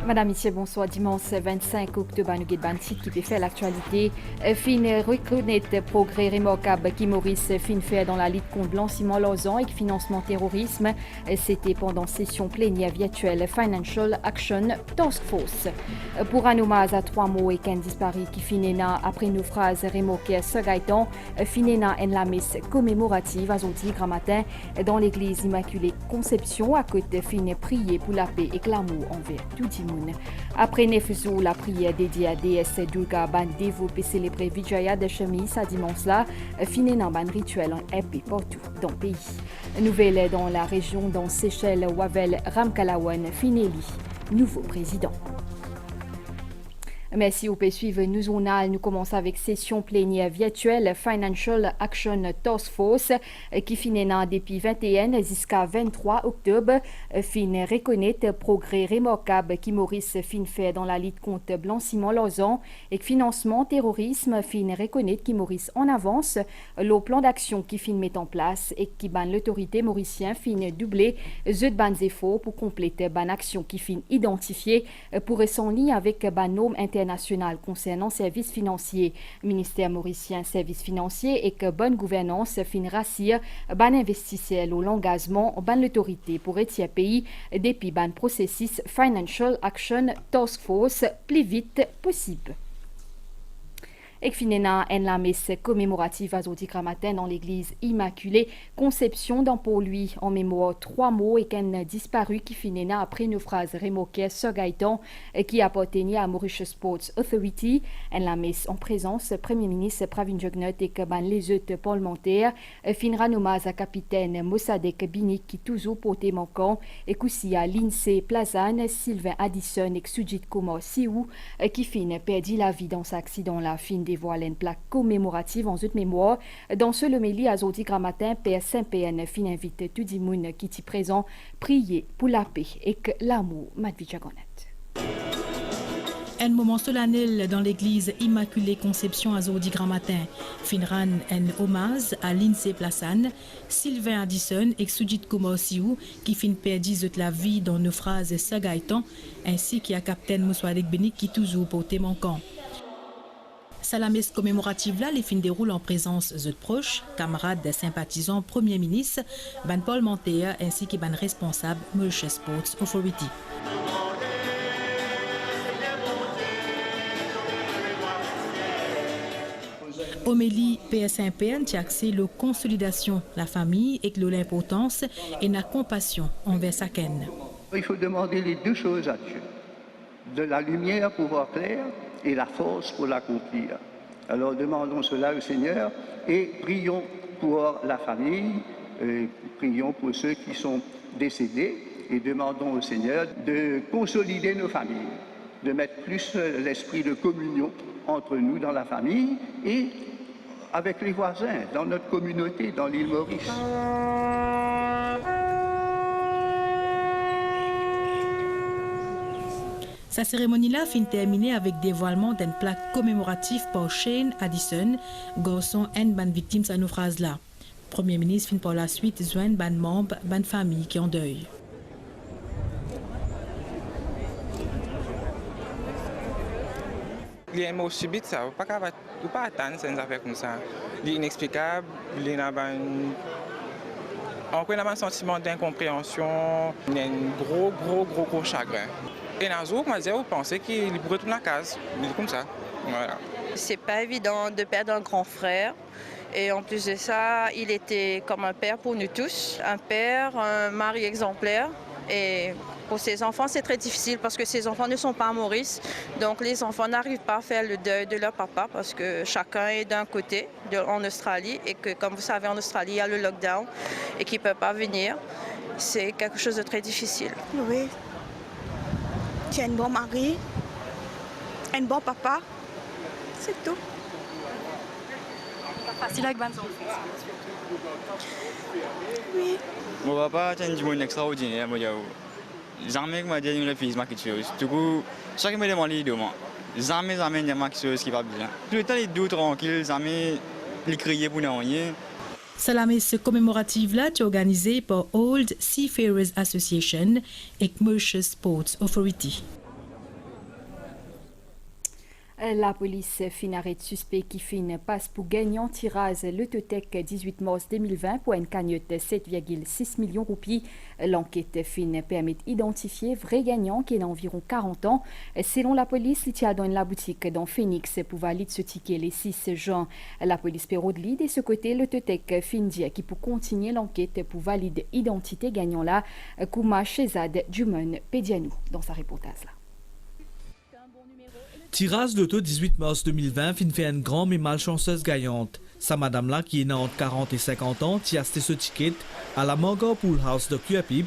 Madame, Monsieur, bonsoir. Dimanche 25 octobre, nous avons site qui peut faire l'actualité. Fin reconnaître progrès remarquable qui Maurice fin fait dans la lutte contre blanchiment l'argent et financement terrorisme. C'était pendant session plénière virtuelle Financial Action Task Force. Pour un hommage à 3 mots et qu'un disparu qui finena après nos phrases remarquées ce gaïtan, finena en la messe commémorative à Zoti matin dans l'église Immaculée Conception à côté fin prier pour la paix et l'amour envers tout le monde. Après 9 jours, la prière dédiée à DS Durga ban développé célébrer Vijaya Dashami ce dimanche-là, finé dans un rituel en épée partout dans le pays. Nouvelle dans la région dans Seychelles, Wavel Ramkalawan Fineli, nouveau président. Merci au pays suivre nous journal. Nous commençons avec session plénière virtuelle Financial Action Task Force qui finit depuis 21 jusqu'à 23 octobre. Fin reconnaître progrès remarquable qui Maurice fin fait dans la lutte contre blanchiment l'argent et financement terrorisme. Fin reconnaître qui Maurice en avance le plan d'action qui fin met en place et qui ban l'autorité mauricienne fin doubler the ban efforts pour compléter ban action qui fin identifier pour être en ligne avec ban normes international concernant services financiers, ministère mauricien services financiers et que bonne gouvernance fin rassure ban investisseurs l'engagement ban l'autorité pour retirer pays depuis ban processus Financial Action Task Force plus vite possible. Et finena en la messe commémorative à Zoti matin dans l'église Immaculée Conception dans pour lui en mémoire 3 mots et qu'un disparu qui finena après une phrase remarquée ce gaïtan qui appartenait à Mauritius Sports Authority en la messe en présence Premier ministre Pravin Jugnauth et que ban les autres parlementaires finira nommage à capitaine Mossadegh Binik qui toujours porté manquant et qu'aussi à l'INSEE Plazane Sylvain Addison et Sujit Kumar Siou qui fin perdu la vie dans cet accident là fin dévoile une plaque commémorative en zut mémoire. Dans ce lomélie à Zoti matin, Père Saint-PN fin invite tout le monde qui est présent prier pour la paix et que l'amour Madvijagonet. Un moment solennel dans l'église Immaculée Conception à Zodi matin. Finran un hommage à l'INSEE Plasan, Sylvain Addison et Sujit Kumar Siou qui fin perdu la vie dans nos phrases Sagaitan ainsi qu'à capitaine Mossadegh Binik qui toujours porté manquant. La messe commémorative là, les fins déroulent en présence de proches, camarades, sympathisants, Premier ministre, ban parlementaire ainsi que ban responsable Mauritius Sports Authority. Homélie PSMPN qui axé la consolidation la famille et l'importance et la compassion envers chacun. Il faut demander les deux choses à Dieu. De la lumière pour voir clair et la force pour l'accomplir. Alors demandons cela au Seigneur et prions pour la famille, prions pour ceux qui sont décédés et demandons au Seigneur de consolider nos familles, de mettre plus l'esprit de communion entre nous dans la famille et avec les voisins, dans notre communauté, dans l'île Maurice. Sa cérémonie-là fin terminée avec dévoilement d'une plaque commémorative par Shane Addison, garçon et ban victime à nos phrases-là. Premier ministre fin par la suite joindre ban membre, ban famille qui en deuil. Les mots subits, ça ne peut pas attendre sans affaire comme ça. C'est inexplicable, on a un sentiment d'incompréhension, un gros chagrin. Et un jour, vous pensez qu'il pourrait retourner à la case. C'est comme ça. Voilà. C'est pas évident de perdre un grand frère. Et en plus de ça, il était comme un père pour nous tous. Un père, un mari exemplaire. Et pour ses enfants, c'est très difficile parce que ses enfants ne sont pas à Maurice. Donc les enfants n'arrivent pas à faire le deuil de leur papa parce que chacun est d'un côté en Australie. Et que, comme vous savez, en Australie, il y a le lockdown et qu'ils ne peuvent pas venir. C'est quelque chose de très difficile. Oui. Tu es un bon mari, un bon papa, c'est tout. Facile avec Banzo. Oui. Mon papa est un homme extraordinaire. Jamais que m'a dit une fille quelque chose. Du coup, chaque fois que je me demande, jamais il y a quelque chose qui va bien. Tout le temps, les deux tranquilles, jamais les crier pour nous. La messe commémorative là est organisée par Old Seafarers Association et Mauritius Sports Authority. La police fin arrête suspect qui fin passe pour gagnant tirage l'Autotech 18 mars 2020 pour une cagnotte de 7,6 millions de roupies. L'enquête fin permet d'identifier vrai gagnant qui a environ 40 ans. Selon la police, il tient dans la boutique dans Phoenix pour valider ce ticket les 6 juin. La police Perrault de Lille, de ce côté, l'Autotech fin dit qui pour continuer l'enquête pour valider l'identité gagnant là, Kouma Chezad Dumon Pédianou dans sa reportage là. Tirage d'auto 18 mars 2020 fin fait une grande mais malchanceuse gagnante. Sa madame là qui est née entre 40 et 50 ans qui a acheté ce ticket à la Mango Pool House de Cuapip.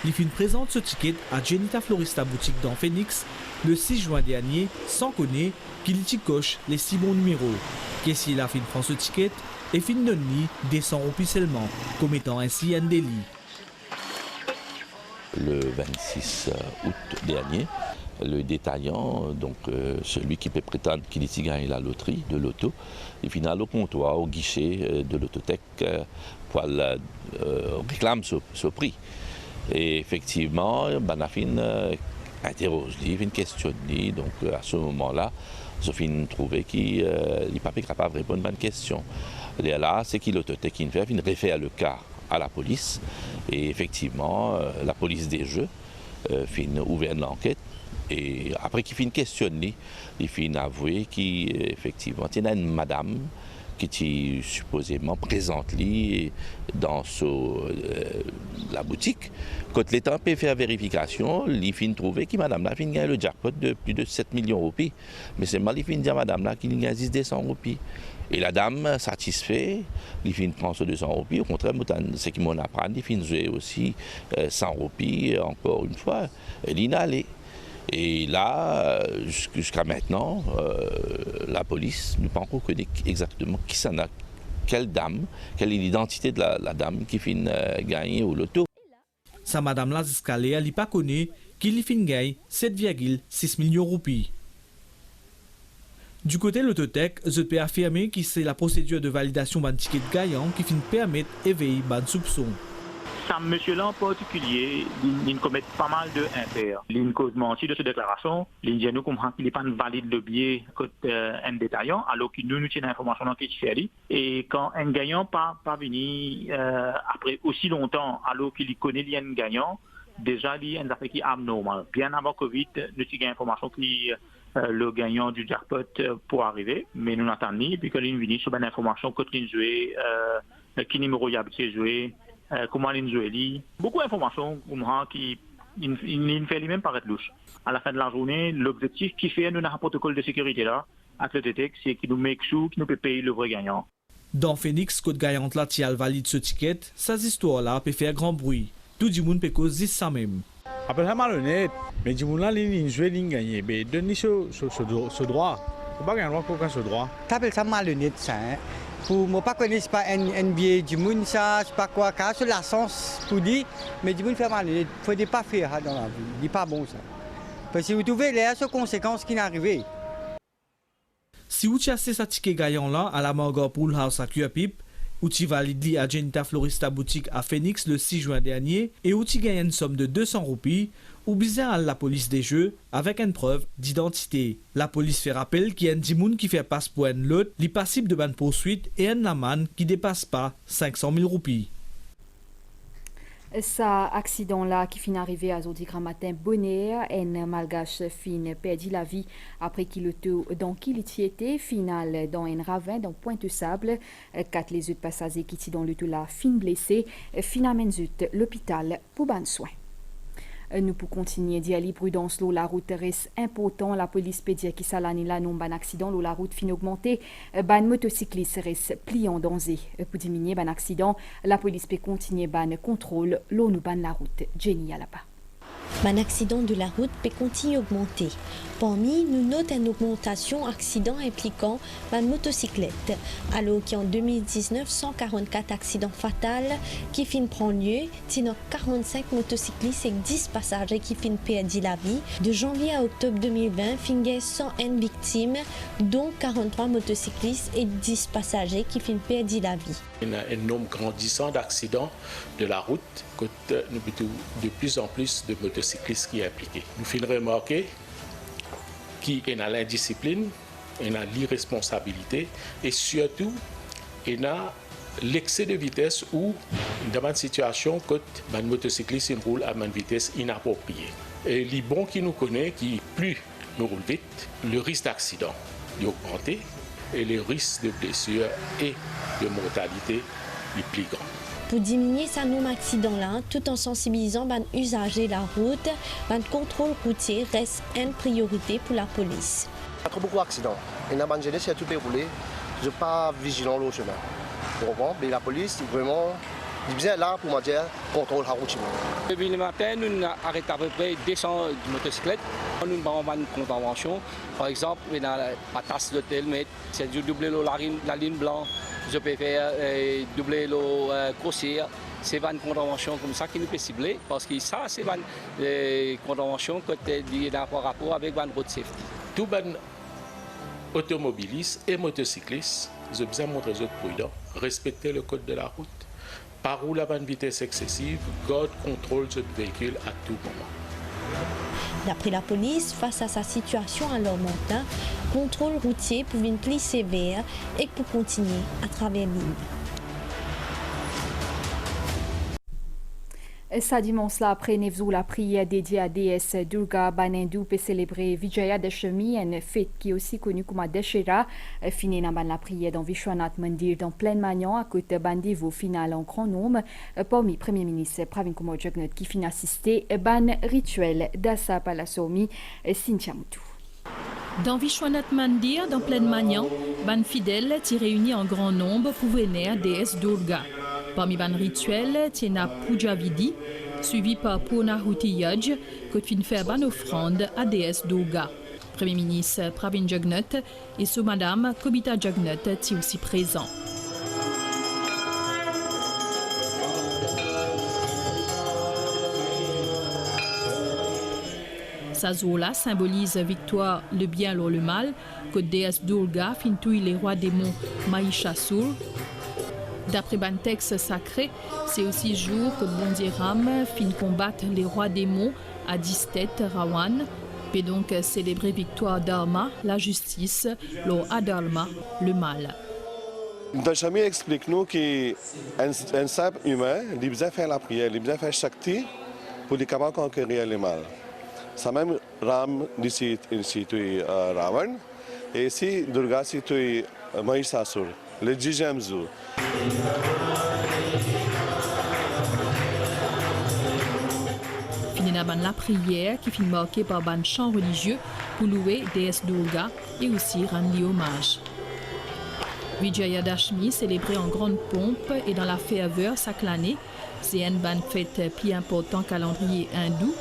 Il fin présente ce ticket à Jenita Florista boutique dans Phoenix le 6 juin dernier sans connaître qu'il y coche les 6 bons numéros. Qu'est-ce qu'il a fin prend ce ticket et fin donne des 100 roupies seulement, commettant ainsi un délit. Le 26 août dernier, le détaillant, donc celui qui peut prétendre qu'il ici gagne la loterie de l'auto, il finit au comptoir, au guichet de l'Autotech pour réclame ce prix. Et effectivement, Banafin interroge, il questionne, donc à ce moment-là, Sophie trouvait qu'il n'est pas capable de répondre à une question. Et là, c'est qu'il l'Autotech qui fait, il réfère le cas à la police et effectivement la police des jeux fin ouvert l'enquête et après qu'il fin questionner il fin avouer qu'effectivement il y a une madame qui était supposément présente dans la boutique. Quand l'État peut faire vérification, il fin trouver que madame là fin gagne le jackpot de plus de 7 millions de roupies, mais c'est mal il fin dire madame là qu'il gagne 10 roupies. Et la dame satisfait, il fin prend ce 200 roupies. Au contraire, c'est qu'il m'en apprend, il fin jouer aussi 100 roupies, encore une fois, l'inhalé. Et là, jusqu'à maintenant, la police n'a pas encore connu exactement qui s'en a, quelle dame, quelle est l'identité de la dame qui fin gagner au loto. Sa madame là, jusqu'à là, elle n'a pas connu qu'il fin gagne 7,6 millions de roupies. Du côté de l'Autotech, je peux affirmer que c'est la procédure de validation d'un ticket gagnant qui finit permettre d'éveiller un soupçon. Ce monsieur-là en particulier, il commet pas mal de impairs. Il cause menti de cette déclaration. Il dit nous comprend qu'il n'est pas valide le biais un détaillant, alors qu'il nous tient l'information dans qui fait. Et quand un gagnant pas venu après aussi longtemps, alors qu'il connaît un gagnant, déjà il y a une affaire qui est abnormale. Bien avant Covid, nous avons l'information qui le gagnant du jackpot pour arriver, mais nous n'attendons ni, puis que l'on vient sur une information que l'on joue, qui numéro il y a joué, comment l'on joue, beaucoup d'informations qui il fait lui-même paraître louche. À la fin de la journée, l'objectif qui fait nous un protocole de sécurité là, avec le TTEC, c'est qu'il nous make sure qu'il nous peut payer le vrai gagnant. Dans Phoenix, côte gagnante là, qui valide ce ticket, ces histoires-là peut faire grand bruit. Tout le monde peut causer ça même. Après ça malhonnête, mais du monde là, il joue, il gagne, mais donne ce droit. Faut pas gagner ce droit. T'appelles ça malhonnête ça, hein? Pour moi pas connaître pas NBA du monde ça, c'est pas quoi, car c'est la sens pour dire, mais du monde fait malhonnête, faut pas faire ça dans la vie, c'est pas bon ça. Parce que vous trouvez les conséquences qui n'arrivent. Si vous chassez ce ticket gagnant là à la Mango Pool House à Cuapip, ou tu valides à Jenita Florista boutique à Phoenix le 6 juin dernier et où tu gagnes une somme de 200 roupies, ou bien à la police des jeux avec une preuve d'identité. La police fait rappel qu'il y a un dimoun qui fait passe pour un lot, les passible de bonne poursuite et un amende qui dépasse pas 500 000 roupies. Ça accident-là qui finit arrivé à Zodi Grand Matin Bonheur, un malgache fin perdu la vie après qu'il était dans qui il était, final dans un ravin dans Pointe-Sable. 4 les autres passagers qui étaient dans le tout là fin blessés, finalement l'hôpital pour ban soin. Nous pour continuer d'y aller prudence la route reste important. La police peut dire que ça l'année là non ban accident la route fin augmenter. Ban motocycliste reste plié en danger. Pour diminuer ban accident, la police peut continuer ban contrôle l'eau nous ban la route. Jenny Alapa. Un accident de la route peut continuer à augmenter. Parmi nous notons une augmentation accidents impliquant une motocyclette, alors qu'en 2019, 144 accidents fatals qui finissent prendre lieu, sinon 45 motocyclistes et 10 passagers qui finissent perdre la vie. De janvier à octobre 2020, finissent 101 victimes, dont 43 motocyclistes et 10 passagers qui finissent perdre la vie. Il y a un nombre grandissant d'accidents de la route, de plus en plus de motocyclistes qui sont impliqués. Nous faisons remarquer qu'il y a l'indiscipline, il y a l'irresponsabilité et surtout il y a l'excès de vitesse ou dans une situation que les motocyclistes roulent à une vitesse inappropriée. Et les bons qui nous connaissent, qui plus nous roulent vite, le risque d'accident est augmenté et les risques de blessures et de mortalité est plus grand. Pour diminuer ce nombre d'accidents-là, tout en sensibilisant les usagers de la route, le contrôle routier reste une priorité pour la police. Il y a trop beaucoup d'accidents. Et dans la jeunesse, il y a tout déroulé. Je ne suis pas vigilant au chemin. Mais la police, vraiment, est bien là pour me dire contrôle la route. Depuis le matin, nous arrêtons à peu près 200 motocyclettes. Nous avons une contravention. Par exemple, dans la tasse d'hôtel, c'est de doubler la ligne blanche. Je peux faire doubler le crossier. C'est une contravention comme ça qui nous peut cibler. Parce que ça, c'est une contravention qui a rapport avec la road safety. Tout les automobilistes et motocyclistes, ils ont besoin de montrer aux autres prudents, respecter le code de la route, pas rouler à une vitesse excessive, garde contrôle de véhicule à tout moment. D'après la police, face à sa situation alarmante, le contrôle routier pouvait être plus sévère et pour continuer à travers l'île. Ça dimanche là après Nevzou la prière dédiée à déesse Durga Banendu peut célébrer Vijayadashami, une fête qui est aussi connue comme Dashera. Fini dans la prière dans Vishwanath Mandir dans pleine manion à côté bandez-vous final en grand nombre. Parmi Premier ministre Pravin Kumar Jugnauth qui finit assister ban rituel d'Asa Palasomi Cynthia Moutou. Dans Vishwanath Mandir, dans pleine manion, ban fidèles s'y réunit en grand nombre pour vénérer déesse Durga. Parmi ban rituels, tiena Puja Vidi, suivi par Purnahuti Yaj, qui fin faire ban offrande à déesse Durga. Premier ministre Pravin Jugnauth et sous Madame Kobita Jugnauth étaient aussi présents. Sa zola symbolise victoire, le bien sur le mal, que déesse Durga fin touille les rois démons Mahishasur. D'après ban texte sacré, c'est aussi jour que Bondi Ram fin combattre les rois démons à 10 têtes Rawan, et donc célébrer victoire Dharma, la justice, le Adharma, le mal. Dashami explique-nous qu'un simple humain, il a besoin de faire la prière, il a besoin de faire Shakti pour être capable de conquérir le mal. Ça même Ram ici Ravan et ici Durga situe Mahishasur, le Jijamzu. Fini dans la prière qui finit marquée par un chant religieux pour louer déesse Durga et aussi rendre hommage. Vijayadashmi célébré en grande pompe et dans la ferveur chaque année, c'est une bonne fête plus important calendrier hindou.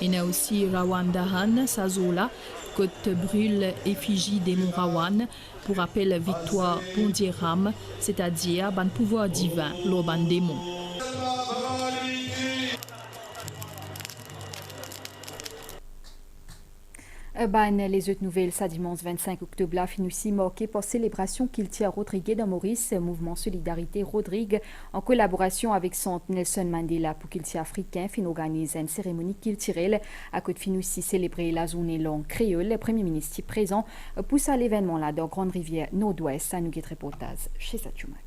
Il y a aussi Rawan Dahan, Sazola, qui brûle effigie des monts Rawan pour rappeler victoire Bondi Ram, c'est-à-dire ban pouvoir divin, l'urban démon. Les autres nouvelles, ça dimanche 25 octobre, là, finit aussi marqué par célébration qu'il tient Rodrigue dans Maurice, mouvement Solidarité Rodrigue, en collaboration avec son Nelson Mandela pour qu'il tient africain, fin organise une cérémonie culturelle à côté fin aussi célébrer la journée longue créole. Le Premier ministre présent pousse à l'événement là dans Grande Rivière Nord-Ouest, à nous guette reportage chez Satchouman.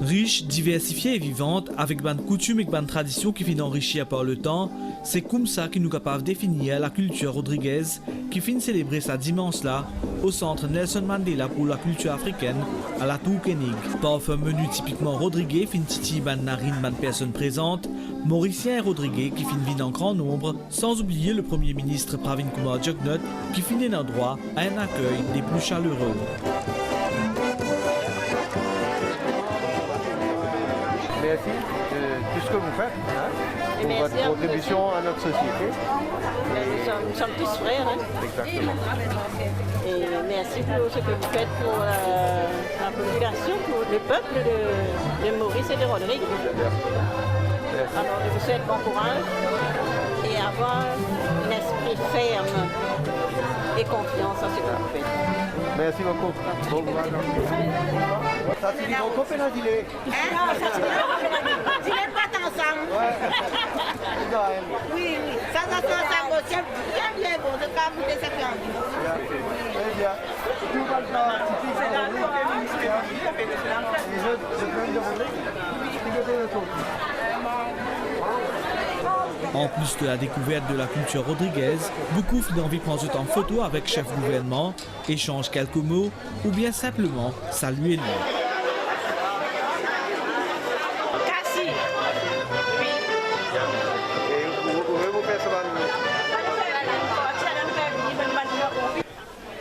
Riche, diversifiée et vivante, avec ban coutumes et ban traditions qui finissent enrichir par le temps, c'est comme ça que nous sommes capables de définir la culture rodriguaise qui finit célébrer sa dimanche là au centre Nelson Mandela pour la culture africaine à la Tour Kenig. Par un menu typiquement rodriguais, fin titi ban narine ban personnes présentes, mauricien et rodriguais qui finit vivre en grand nombre, sans oublier le Premier ministre Pravin Kumar Jugnauth qui finit d'un droit à un accueil des plus chaleureux. Merci de tout ce que vous faites pour votre contribution à notre société. Nous sommes tous frères. Exactement. Et merci pour ce que vous faites pour la population, pour le peuple de Maurice et de Rodrigue. Alors je vous souhaite bon courage et avoir un esprit ferme et confiance en ce que vous faites. Merci beaucoup. Bon courage. Ça c'est du bon copain, là, dis-le. Non, ça c'est dis-le pas ensemble. Oui, ça c'est ensemble. C'est bien bon, de pas vous laisser faire. Très bien. Tout va le temps. Je viens de Rodrigue. En plus de la découverte de la culture rodriguaise, beaucoup finissent envie de prendre ce temps photo avec chef gouvernement, échangent quelques mots ou bien simplement saluer lui. Cassie.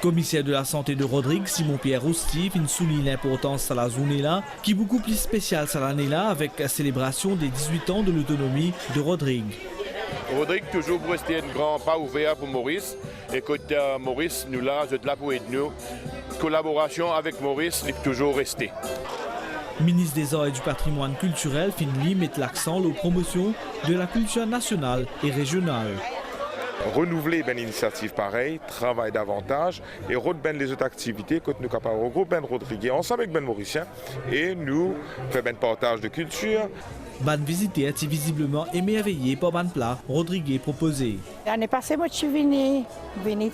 Commissaire de la santé de Rodrigue, Simon-Pierre Roustif, souligne l'importance de la journée-là, qui est beaucoup plus spéciale cette année-là avec la célébration des 18 ans de l'autonomie de Rodrigue. Rodrigue toujours pour rester un grand pas ouvert pour Maurice. Et côté Maurice, nous là, je suis là pour aider nous. Collaboration avec Maurice, il est toujours resté. Ministre des Arts et du Patrimoine culturel, Finli, met l'accent sur la promotion de la culture nationale et régionale. Renouveler une initiative pareille, travailler davantage et retenir les autres activités que nous sommes capables de regrouper Rodrigue ensemble avec Mauricien et nous faire un partage de culture. Ban visité est visiblement émerveillé par ban plat Rodrigue proposé. L'année passée, moi je suis venu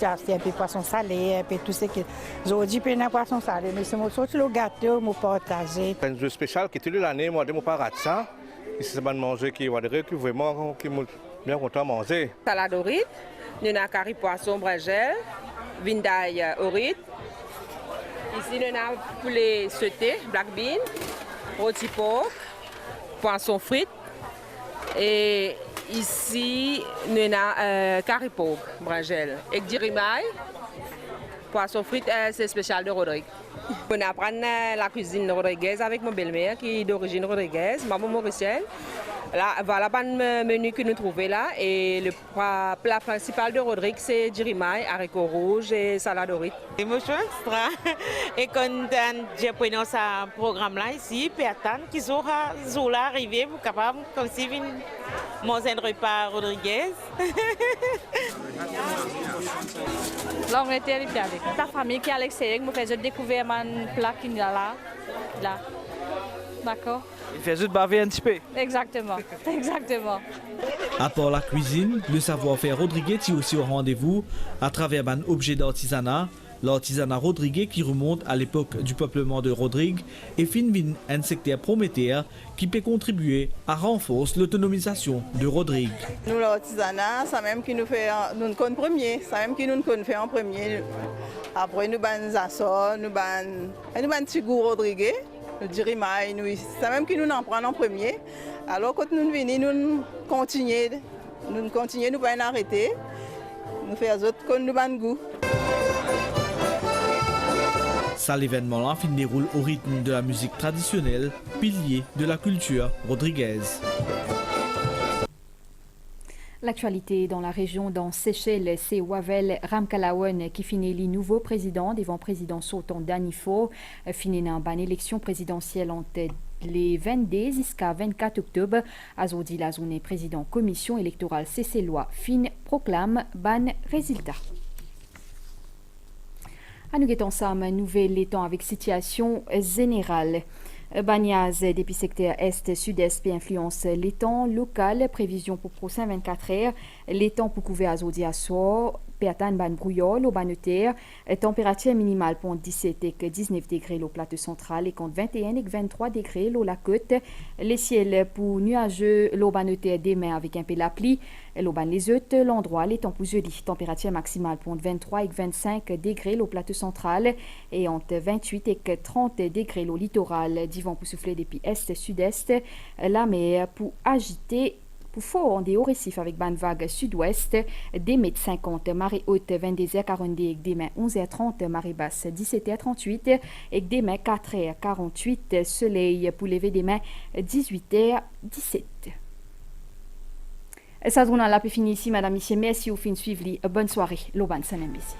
acheter un peu de poisson salé, un peu tout ce que aujourd'hui je prends poisson salé, mais c'est mon sorti le gâteau, mon partagé. Un jeu spécial qui était l'année, moi je ne pas rater ça. C'est un manger qui est vraiment bien content de manger. Salade au riz, nous avons curry poisson bragel, vindaille au riz. Ici nous avons poulet sauté, black bean, rôti porc, poisson frites. Et ici nous avons curry porc bragel avec du rimaille. Poisson frites, c'est spécial de Rodrigue. On apprend la cuisine rodriguaise avec mon belle-mère qui est d'origine rodriguaise, maman mauricienne. Là, voilà le menu que nous trouvons là. Et le plat principal de Rodrigue, c'est du rimaille, haricots rouges et salade au riz. Émotion extra. Et quand j'ai pris ce programme-là ici, personne qui sont arrivé pour capable comme si manger un repas rodriguez. Là, on était avec la famille qui est à l'extérieur, qui me faisait découvrir mon plat qui est là. D'accord. Il fait juste baver un petit peu. Exactement, exactement. À part la cuisine, le savoir-faire rodriguais est aussi au rendez-vous à travers un objet d'artisanat. L'artisanat rodriguais qui remonte à l'époque du peuplement de Rodrigue et finit un secteur prometteur qui peut contribuer à renforcer l'autonomisation de Rodrigue. Nous, l'artisanat, c'est même qui nous fait nous connaît premier, c'est même qui nous connaît en premier. Après, nous avons Zassor, nous avons Tigou Rodriguais. Nous dirons, c'est même qui nous en prend en premier. Alors quand nous venons, nous continuons, nous ne pouvons pas arrêter. Nous faisons les autres comme nous avons goût. Ça, l'événement-là déroule au rythme de la musique traditionnelle, pilier de la culture rodriguaise. L'actualité dans la région dans Seychelles, c'est Wavel Ramkalawan qui finit le nouveau président devant président Sultan Danifo. Finit dans une élection présidentielle entre les 22 jusqu'à 24 octobre. Aujourd'hui, la zone président commission électorale seychelloise fin proclame ban résultat. À nous guettons ça, un nouvel étang avec situation générale. Bagnaz depuis secteur est-sud-est influence l'étang local, prévision pour prochain 24 heures. L'étang pour couvrir aujourd'hui à soir, pertan ban brouillol au banetaire, température minimale pour 17 et 19 degrés au plateau central et contre 21 et 23 degrés au la côte. Les ciels pour nuageux au banetaire demain avec un peu la pluie. Au ban les autres, l'endroit, les temps pour jeudi, température maximale pour 23 et 25 degrés au plateau central et entre 28 et 30 degrés au littoral. Vent pour souffler depuis est-sud-est, la mer pour agiter pour fort des hauts récifs avec bande vague sud-ouest, des mètres 50, marée haute 22h42 et des mains 11h30, marée basse 17h38 et des mains 4h48, soleil pour lever des mains 18h17. Ça journal là peut finir ici, madame, monsieur, merci au fin suivi, bonne soirée, l'Oban Sanembisi.